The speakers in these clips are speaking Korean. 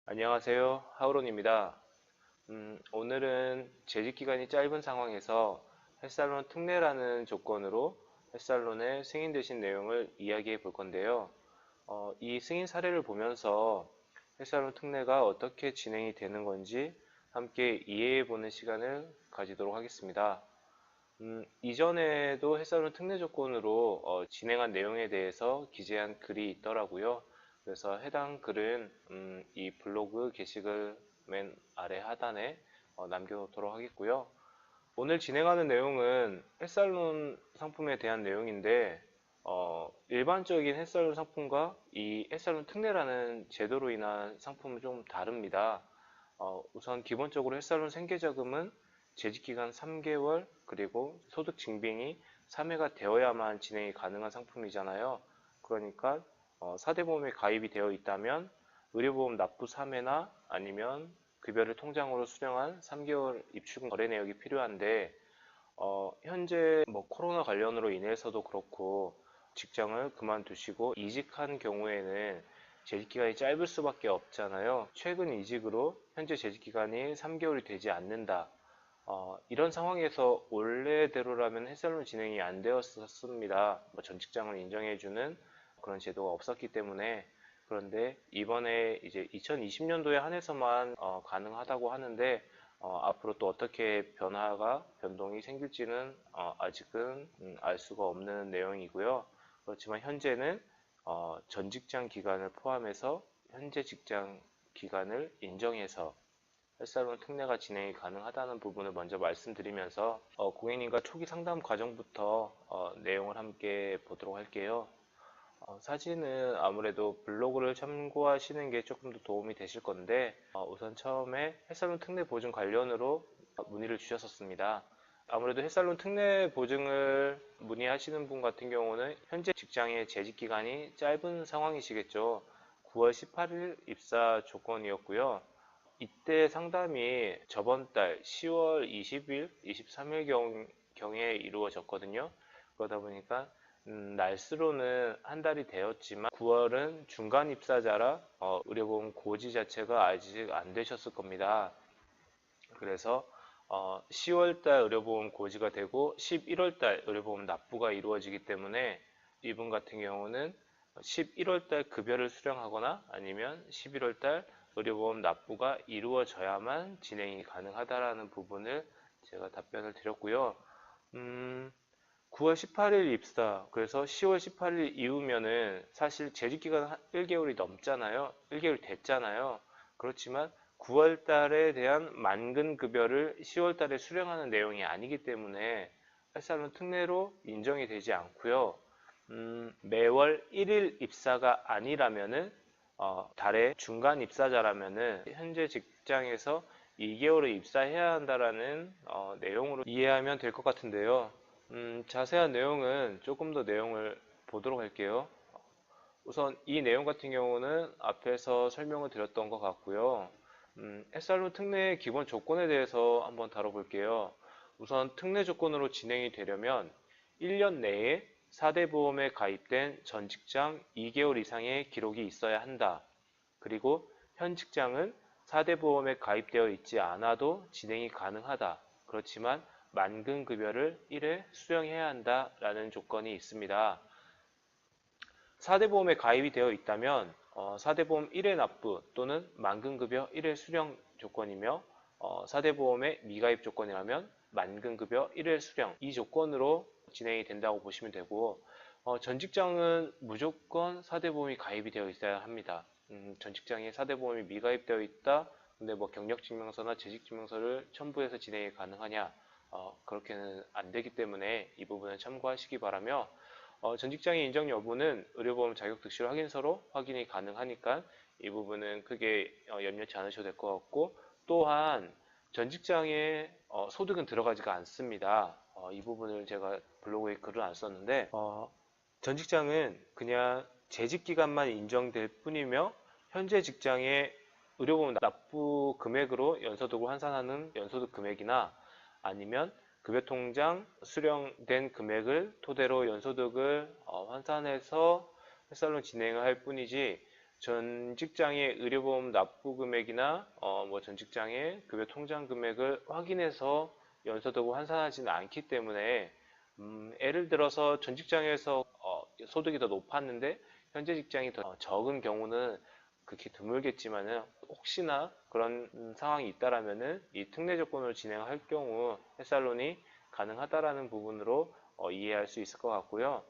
안녕하세요. 하우론입니다. 오늘은 재직기간이 짧은 상황에서 햇살론 특례라는 조건으로 햇살론의 승인되신 내용을 이야기해 볼 건데요. 이 승인 사례를 보면서 햇살론 특례가 어떻게 진행이 되는 건지 함께 이해해 보는 시간을 가지도록 하겠습니다. 이전에도 햇살론 특례 조건으로 진행한 내용에 대해서 기재한 글이 있더라고요. 그래서 해당 글은 이 블로그 게시글 맨 아래 하단에 남겨놓도록 하겠고요. 오늘 진행하는 내용은 햇살론 상품에 대한 내용인데 일반적인 햇살론 상품과 이 햇살론 특례라는 제도로 인한 상품은 좀 다릅니다. 우선 기본적으로 햇살론 생계자금은 재직기간 3개월 그리고 소득 증빙이 3회가 되어야만 진행이 가능한 상품이잖아요. 그러니까 4대 보험에 가입이 되어 있다면 의료보험 납부 3회나 아니면 급여를 통장으로 수령한 3개월 입출금 거래 내역이 필요한데 현재 뭐 코로나 관련으로 인해서도 그렇고 직장을 그만두시고 이직한 경우에는 재직기간이 짧을 수밖에 없잖아요. 최근 이직으로 현재 재직기간이 3개월이 되지 않는다. 이런 상황에서 원래대로라면 햇살론 진행이 안 되었습니다. 전 직장을 인정해주는 그런 제도가 없었기 때문에. 그런데 이번에 이제 2020년도에 한해서만 가능하다고 하는데 앞으로 또 어떻게 변동이 생길지는 아직은 알 수가 없는 내용이고요. 그렇지만 현재는 전 직장 기간을 포함해서 현재 직장 기간을 인정해서 햇살론 특례가 진행이 가능하다는 부분을 먼저 말씀드리면서 고객님과 초기 상담 과정부터 내용을 함께 보도록 할게요. 사진은 아무래도 블로그를 참고하시는 게 조금 더 도움이 되실 건데 우선 처음에 햇살론 특례 보증 관련으로 문의를 주셨었습니다. 아무래도 햇살론 특례 보증을 문의하시는 분 같은 경우는 현재 직장의 재직 기간이 짧은 상황이시겠죠. 9월 18일 입사 조건이었고요. 이때 상담이 저번 달 10월 20일, 23일 경에 이루어졌거든요. 그러다 보니까 날수로는 한 달이 되었지만 9월은 중간 입사자라 의료보험 고지 자체가 아직 안 되셨을 겁니다. 그래서 10월달 의료보험 고지가 되고 11월달 의료보험 납부가 이루어지기 때문에 이분 같은 경우는 11월달 급여를 수령하거나 아니면 11월달 의료보험 납부가 이루어져야만 진행이 가능하다라는 부분을 제가 답변을 드렸고요. 9월 18일 입사, 그래서 10월 18일 이후면은 사실 재직기간 1개월이 넘잖아요. 1개월 됐잖아요. 그렇지만 9월 달에 대한 만근 급여를 10월 달에 수령하는 내용이 아니기 때문에 햇살론 특례로 인정이 되지 않고요. 매월 1일 입사가 아니라면은 달의 중간 입사자라면은 현재 직장에서 2개월을 입사해야 한다라는 내용으로 이해하면 될 것 같은데요. 자세한 내용은 조금 더 내용을 보도록 할게요. 우선 이 내용 같은 경우는 앞에서 설명을 드렸던 것 같고요. 햇살론 특례의 기본 조건에 대해서 한번 다뤄볼게요. 우선 특례 조건으로 진행이 되려면 1년 내에 4대 보험에 가입된 전 직장 2개월 이상의 기록이 있어야 한다. 그리고 현 직장은 4대 보험에 가입되어 있지 않아도 진행이 가능하다. 그렇지만 만근급여를 1회 수령해야 한다라는 조건이 있습니다. 4대 보험에 가입이 되어 있다면 4대 보험 1회 납부 또는 만근급여 1회 수령 조건이며 4대 보험의 미가입 조건이라면 만근급여 1회 수령 이 조건으로 진행이 된다고 보시면 되고 전 직장은 무조건 4대 보험이 가입이 되어 있어야 합니다. 전 직장에 4대 보험이 미가입되어 있다. 근데 뭐 경력증명서나 재직증명서를 첨부해서 진행이 가능하냐? 그렇게는 안 되기 때문에 이 부분을 참고하시기 바라며 전 직장의 인정 여부는 의료보험 자격 득실 확인서로 확인이 가능하니까 이 부분은 크게 염려치 않으셔도 될 것 같고 또한 전 직장에 소득은 들어가지가 않습니다. 이 부분을 제가 블로그에 글을 안 썼는데 전 직장은 그냥 재직 기간만 인정될 뿐이며 현재 직장의 의료보험 납부 금액으로 연소득을 환산하는 연소득 금액이나 아니면 급여통장 수령된 금액을 토대로 연소득을 환산해서 햇살론 진행을 할 뿐이지 전 직장의 의료보험 납부 금액이나 뭐 전 직장의 급여 통장 금액을 확인해서 연소되고 환산하지는 않기 때문에 예를 들어서 전 직장에서 소득이 더 높았는데 현재 직장이 더 적은 경우는 극히 드물겠지만은 혹시나 그런 상황이 있다라면은 이 특례 조건으로 진행할 경우 햇살론이 가능하다라는 부분으로 이해할 수 있을 것 같고요.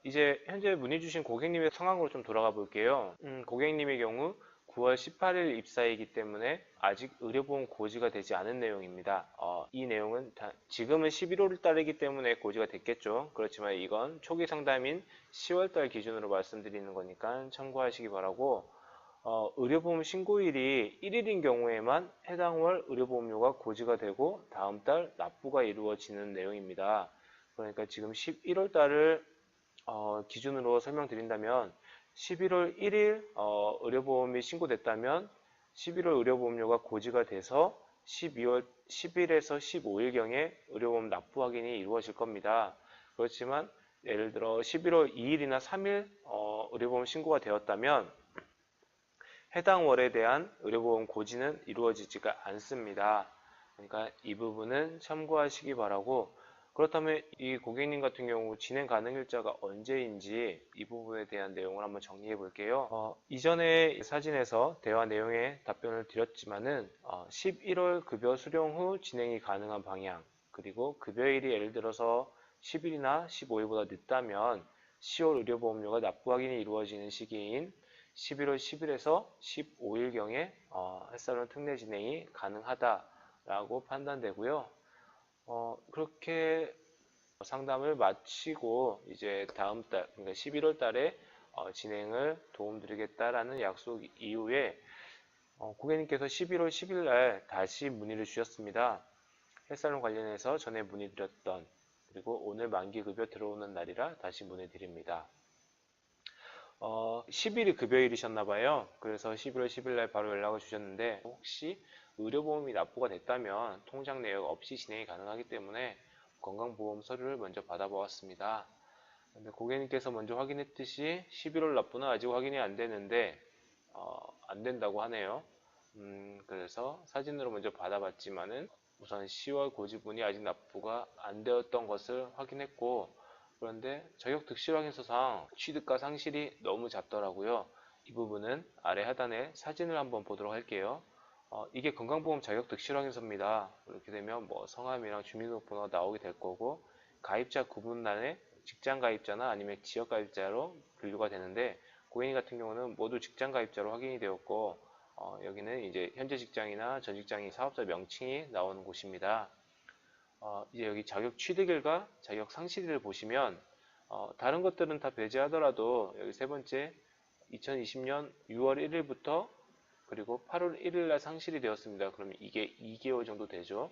이제 현재 문의 주신 고객님의 상황으로 좀 돌아가 볼게요. 고객님의 경우 9월 18일 입사이기 때문에 아직 의료보험 고지가 되지 않은 내용입니다. 이 내용은 지금은 11월 달이기 때문에 고지가 됐겠죠. 그렇지만 이건 초기 상담인 10월 달 기준으로 말씀드리는 거니까 참고하시기 바라고, 의료보험 신고일이 1일인 경우에만 해당 월 의료보험료가 고지가 되고 다음 달 납부가 이루어지는 내용입니다. 그러니까 지금 11월 달을 기준으로 설명드린다면 11월 1일 의료보험이 신고됐다면 11월 의료보험료가 고지가 돼서 12월 10일에서 15일경에 의료보험 납부 확인이 이루어질 겁니다. 그렇지만 예를 들어 11월 2일이나 3일 의료보험 신고가 되었다면 해당 월에 대한 의료보험 고지는 이루어지지가 않습니다. 그러니까 이 부분은 참고하시기 바라고, 그렇다면 이 고객님 같은 경우 진행 가능 일자가 언제인지 이 부분에 대한 내용을 한번 정리해 볼게요. 이전에 사진에서 대화 내용에 답변을 드렸지만은 11월 급여 수령 후 진행이 가능한 방향, 그리고 급여일이 예를 들어서 10일이나 15일보다 늦다면 10월 의료보험료가 납부 확인이 이루어지는 시기인 11월 10일에서 15일경에 햇살론 특례 진행이 가능하다라고 판단되고요. 그렇게 상담을 마치고 이제 다음 달, 그러니까 11월 달에 진행을 도움드리겠다라는 약속 이후에 고객님께서 11월 10일 날 다시 문의를 주셨습니다. 햇살론 관련해서 전에 문의드렸던, 그리고 오늘 만기급여 들어오는 날이라 다시 문의드립니다. 10일이 급여일이셨나봐요. 그래서 11월 10일 날 바로 연락을 주셨는데, 혹시 의료보험이 납부가 됐다면 통장 내역 없이 진행이 가능하기 때문에 건강보험 서류를 먼저 받아보았습니다. 근데 고객님께서 먼저 확인했듯이 11월 납부는 아직 확인이 안 되는데 안 된다고 하네요. 그래서 사진으로 먼저 받아봤지만은 우선 10월 고지분이 아직 납부가 안 되었던 것을 확인했고, 그런데 자격 득실 확인서상 취득과 상실이 너무 잦더라고요. 이 부분은 아래 하단에 사진을 한번 보도록 할게요. 이게 건강보험 자격 득실 확인서입니다. 이렇게 되면 뭐 성함이랑 주민등록번호가 나오게 될 거고, 가입자 구분란에 직장 가입자나 아니면 지역 가입자로 분류가 되는데, 고객님 같은 경우는 모두 직장 가입자로 확인이 되었고, 여기는 이제 현재 직장이나 전 직장인 사업자 명칭이 나오는 곳입니다. 이제 여기 자격 취득일과 자격 상실일을 보시면 다른 것들은 다 배제하더라도 여기 세 번째 2020년 6월 1일부터 그리고 8월 1일 날 상실이 되었습니다. 그러면 이게 2개월 정도 되죠.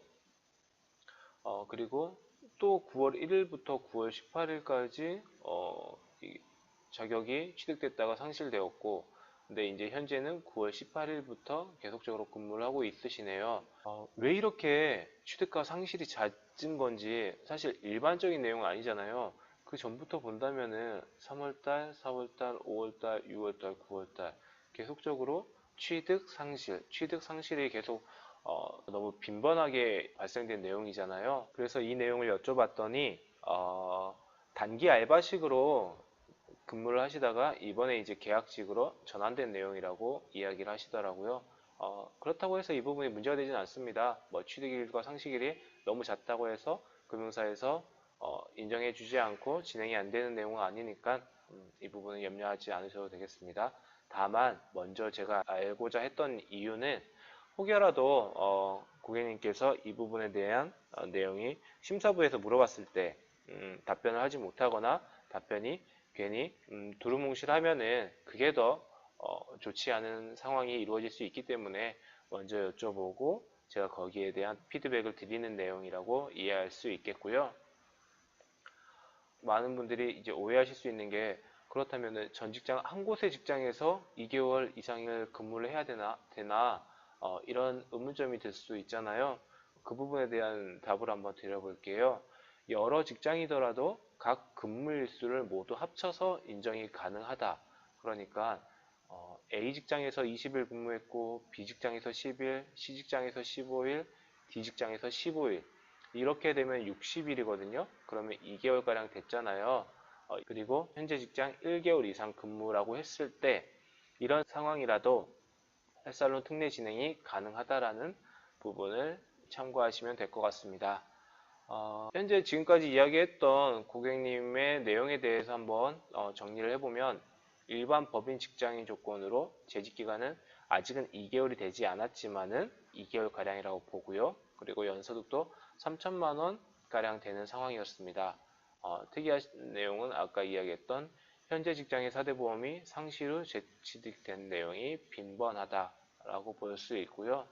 그리고 또 9월 1일부터 9월 18일까지 자격이 취득됐다가 상실되었고, 근데 이제 현재는 9월 18일부터 계속적으로 근무를 하고 있으시네요. 왜 이렇게 취득과 상실이 잦은 건지 사실 일반적인 내용은 아니잖아요. 그 전부터 본다면은 3월달, 4월달, 5월달, 6월달, 9월달 계속적으로 취득 상실이 계속 너무 빈번하게 발생된 내용이잖아요. 그래서 이 내용을 여쭤봤더니 단기 알바식으로 근무를 하시다가 이번에 이제 계약직으로 전환된 내용이라고 이야기를 하시더라고요. 그렇다고 해서 이 부분이 문제가 되지는 않습니다. 뭐 취득일과 상식일이 너무 잦다고 해서 금융사에서 인정해 주지 않고 진행이 안 되는 내용은 아니니까 이 부분은 염려하지 않으셔도 되겠습니다. 다만 먼저 제가 알고자 했던 이유는 혹여라도 고객님께서 이 부분에 대한 내용이 심사부에서 물어봤을 때 답변을 하지 못하거나 답변이 괜히 두루뭉실하면은 그게 더 좋지 않은 상황이 이루어질 수 있기 때문에 먼저 여쭤보고 제가 거기에 대한 피드백을 드리는 내용이라고 이해할 수 있겠고요. 많은 분들이 이제 오해하실 수 있는 게, 그렇다면 전 직장 한 곳의 직장에서 2개월 이상을 근무를 해야 되나 이런 의문점이 들 수 있잖아요. 그 부분에 대한 답을 한번 드려볼게요. 여러 직장이더라도 각 근무 일수를 모두 합쳐서 인정이 가능하다. 그러니까 A 직장에서 20일 근무했고 B 직장에서 10일, C 직장에서 15일, D 직장에서 15일 이렇게 되면 60일이거든요. 그러면 2개월가량 됐잖아요. 그리고 현재 직장 1개월 이상 근무라고 했을 때 이런 상황이라도 햇살론 특례 진행이 가능하다라는 부분을 참고하시면 될 것 같습니다. 현재 지금까지 이야기했던 고객님의 내용에 대해서 한번 정리를 해보면 일반 법인 직장인 조건으로 재직기간은 아직은 2개월이 되지 않았지만은 2개월가량이라고 보고요. 그리고 연소득도 3천만 원가량 되는 상황이었습니다. 특이한 내용은 아까 이야기했던 현재 직장의 4대 보험이 상실 후 재취득된 내용이 빈번하다라고 볼 수 있고요.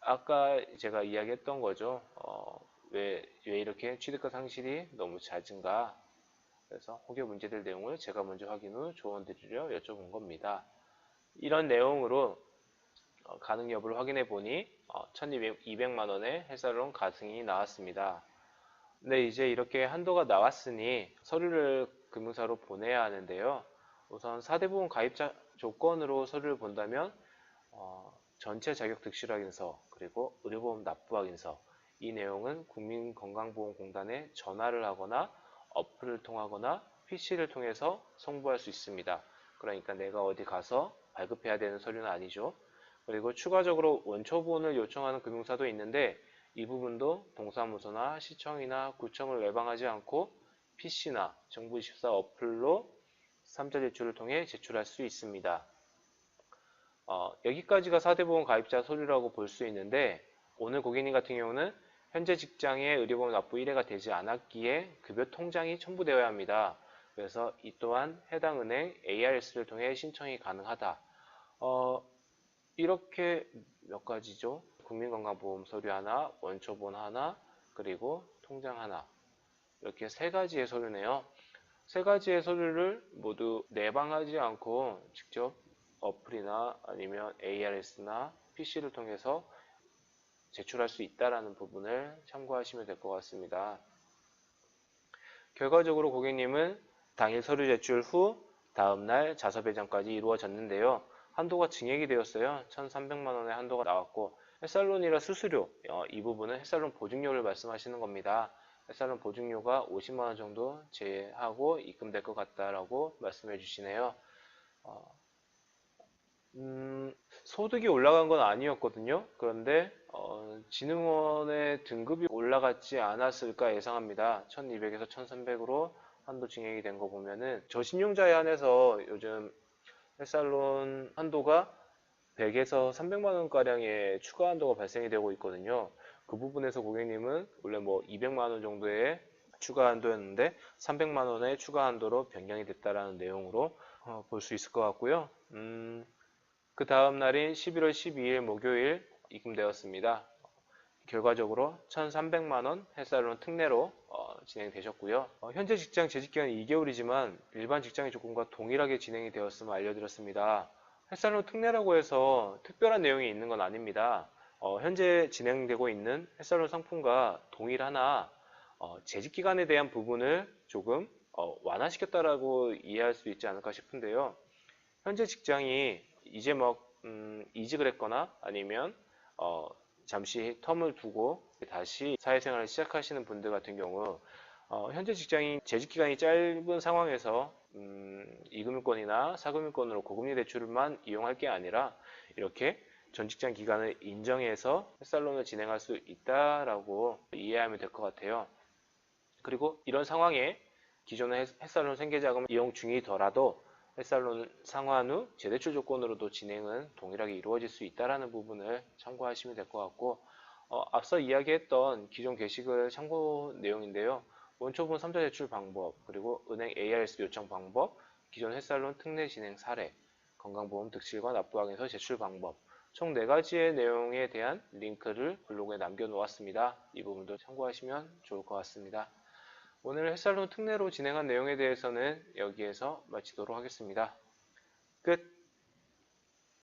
아까 제가 이야기했던 거죠. 왜 이렇게 취득과 상실이 너무 잦은가? 그래서 혹여 문제될 내용을 제가 먼저 확인 후 조언 드리려 여쭤본 겁니다. 이런 내용으로 가능 여부를 확인해 보니 1,200만 원의 헬살론 가승이 나왔습니다. 근데 이제 이렇게 한도가 나왔으니 서류를 금융사로 보내야 하는데요. 우선 4대 보험 가입자 조건으로 서류를 본다면 전체 자격 득실 확인서 그리고 의료보험 납부 확인서 이 내용은 국민건강보험공단에 전화를 하거나 어플을 통하거나 PC를 통해서 송부할 수 있습니다. 그러니까 내가 어디 가서 발급해야 되는 서류는 아니죠. 그리고 추가적으로 원초본을 요청하는 금융사도 있는데 이 부분도 동사무소나 시청이나 구청을 외방하지 않고 PC나 정부24 어플로 3자 제출을 통해 제출할 수 있습니다. 여기까지가 4대 보험 가입자 서류라고 볼 수 있는데 오늘 고객님 같은 경우는 현재 직장에 의료보험 납부 1회가 되지 않았기에 급여 통장이 첨부되어야 합니다. 그래서 이 또한 해당 은행 ARS를 통해 신청이 가능하다. 이렇게 몇 가지죠. 국민건강보험 서류 하나, 원초본 하나, 그리고 통장 하나. 이렇게 세 가지의 서류네요. 세 가지의 서류를 모두 내방하지 않고 직접 어플이나 아니면 ARS나 PC를 통해서 제출할 수 있다는 부분을 참고하시면 될 것 같습니다. 결과적으로 고객님은 당일 서류 제출 후 다음날 자서 배정까지 이루어졌는데요. 한도가 증액이 되었어요. 1,300만 원의 한도가 나왔고 햇살론이라 수수료 이 부분은 햇살론 보증료를 말씀하시는 겁니다. 햇살론 보증료가 50만 원 정도 제하고 입금될 것 같다라고 말씀해 주시네요. 소득이 올라간 건 아니었거든요. 그런데 진흥원의 등급이 올라갔지 않았을까 예상합니다. 1200에서 1300으로 한도 증액이 된 거 보면은 저신용자에 한해서 요즘 햇살론 한도가 100에서 300만 원가량의 추가 한도가 발생이 되고 있거든요. 그 부분에서 고객님은 원래 뭐 200만 원 정도의 추가 한도였는데 300만 원의 추가 한도로 변경이 됐다라는 내용으로 볼 수 있을 것 같고요. 그 다음 날인 11월 12일 목요일 입금되었습니다. 결과적으로 1,300만 원 햇살론 특례로 진행되셨고요. 현재 직장 재직기간이 2개월이지만 일반 직장의 조건과 동일하게 진행이 되었음을 알려드렸습니다. 햇살론 특례라고 해서 특별한 내용이 있는 건 아닙니다. 현재 진행되고 있는 햇살론 상품과 동일하나 재직기간에 대한 부분을 조금 완화시켰다라고 이해할 수 있지 않을까 싶은데요. 현재 직장이 이제 이직을 했거나 아니면 잠시 텀을 두고 다시 사회생활을 시작하시는 분들 같은 경우 현재 직장이 재직기간이 짧은 상황에서 이금융권이나 사금융권으로 고금리 대출만 이용할 게 아니라 이렇게 전 직장 기간을 인정해서 햇살론을 진행할 수 있다라고 이해하면 될 것 같아요. 그리고 이런 상황에 기존의 햇살론 생계자금 이용 중이더라도 햇살론 상환 후 재대출 조건으로도 진행은 동일하게 이루어질 수 있다는 부분을 참고하시면 될 것 같고 앞서 이야기했던 기존 게시글 참고 내용인데요. 원초본 3자 대출 방법, 그리고 은행 ARS 요청 방법, 기존 햇살론 특례 진행 사례, 건강보험 득실과 납부 확인서 제출 방법 총 4가지의 내용에 대한 링크를 블로그에 남겨놓았습니다. 이 부분도 참고하시면 좋을 것 같습니다. 오늘 햇살론 특례로 진행한 내용에 대해서는 여기에서 마치도록 하겠습니다. 끝!